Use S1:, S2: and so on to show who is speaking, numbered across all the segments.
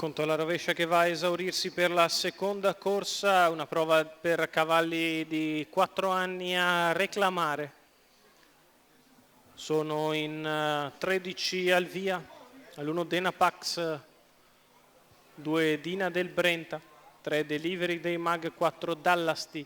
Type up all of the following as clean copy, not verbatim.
S1: Conto alla rovescia che va a esaurirsi per la seconda corsa, una prova per cavalli di 4 anni a reclamare. Sono in 13 al via, all'1 Denapax, 2 Dina del Brenta, 3 Delivery dei Mag, 4 Dallasti,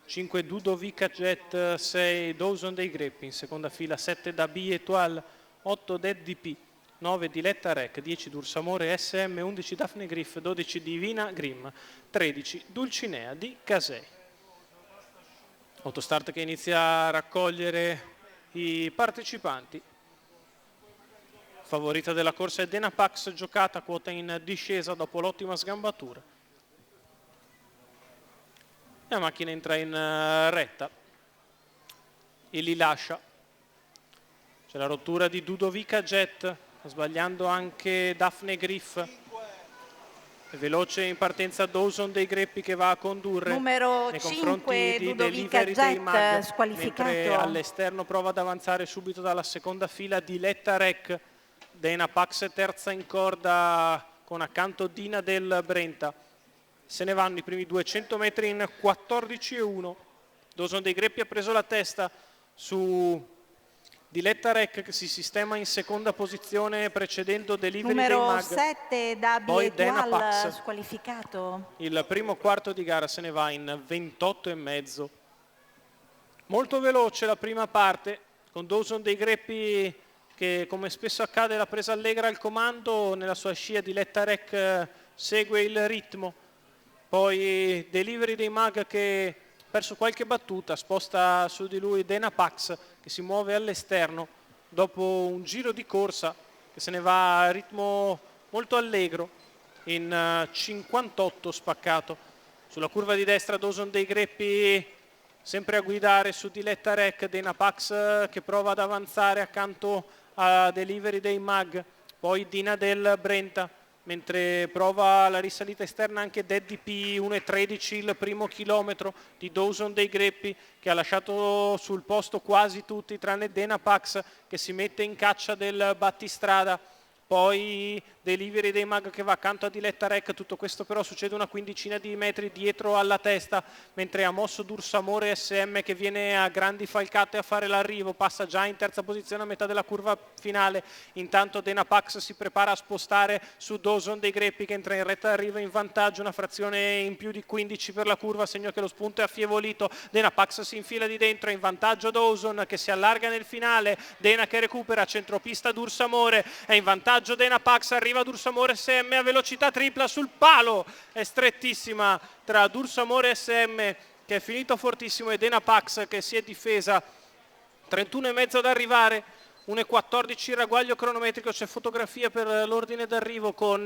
S1: 5 Dudovica Jet, 6 Dawson dei Greppi, in seconda fila 7 da B Etoile, 8 Daddy P, 9 Diletta Rec, 10 Dursamore SM, 11 Daphne Griff, 12 Divina Grimm, 13 Dulcinea di Casei. Autostart che inizia a raccogliere i partecipanti. Favorita della corsa è Denapax, giocata, quota in discesa dopo l'ottima sgambatura. La macchina entra in retta e li lascia. C'è la rottura di Dudovica Jet, sbagliando anche Daphne Griff. È veloce in partenza Dawson dei Greppi che va a condurre
S2: numero
S1: nei
S2: 5
S1: confronti di
S2: Dudovica
S1: Delivery dei Mag,
S2: Jet, squalificato.
S1: mentre all'esterno prova ad avanzare subito dalla seconda fila Diletta Rec. Denapax terza in corda con accanto Dina del Brenta. Se ne vanno i primi 200 metri in 14,1. Dawson dei Greppi ha preso la testa su Diletta Rec che si sistema in seconda posizione precedendo Delivery dei
S2: numero
S1: Mag.
S2: 7 da
S1: Poi Denapax,
S2: squalificato.
S1: il primo quarto di gara se ne va in 28,5. Molto veloce la prima parte con Dawson dei Greppi che, come spesso accade, la presa allegra al comando. Nella sua scia Diletta Rec segue il ritmo. Poi Delivery dei Mag che ha perso qualche battuta, sposta su di lui Denapax che si muove all'esterno dopo un giro di corsa che se ne va a ritmo molto allegro in 58 spaccato. Sulla curva di destra Dawson dei Greppi sempre a guidare su Diletta Rec, Denapax che prova ad avanzare accanto a Delivery dei Mag, poi Dina del Brenta, mentre prova la risalita esterna anche Daddy P, 1,13 il primo chilometro di Dawson dei Greppi che ha lasciato sul posto quasi tutti tranne Denapax che si mette in caccia del battistrada. Poi Delivery dei Mag che va accanto a Diletta Rec, tutto questo però succede una quindicina di metri dietro alla testa, mentre ha mosso Dursamore SM che viene a grandi falcate a fare l'arrivo, passa già in terza posizione a metà della curva finale. Intanto Denapax si prepara a spostare su Dawson dei Greppi che entra in retta d'arrivo in vantaggio, una frazione in più di 15 per la curva, segno che lo spunto è affievolito. Denapax si infila di dentro, in vantaggio Dawson che si allarga nel finale, Dena che recupera, centropista Dursamore, è in vantaggio Denapax, arriva Dursamore SM a velocità tripla sul palo, è strettissima tra Dursamore SM che è finito fortissimo e Denapax che si è difesa. 31,5 ad arrivare, 1,14 il ragguaglio cronometrico, c'è fotografia per l'ordine d'arrivo con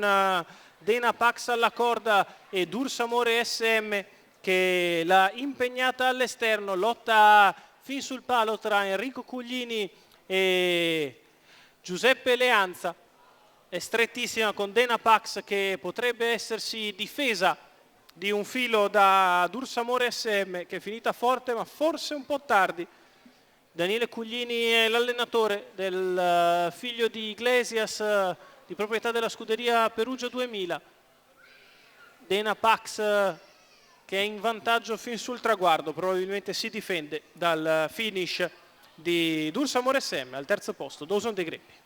S1: Denapax alla corda e Dursamore SM che l'ha impegnata all'esterno, lotta fin sul palo tra Enrico Cuglini e Giuseppe Leanza. È strettissima con Denapax che potrebbe essersi difesa di un filo da Dursamore SM che è finita forte ma forse un po' tardi. Daniele Cuglini è l'allenatore del figlio di Iglesias, di proprietà della scuderia Perugia 2000. Denapax che è in vantaggio fin sul traguardo, probabilmente si difende dal finish di Dursamore SM al terzo posto, Dawson dei Greppi.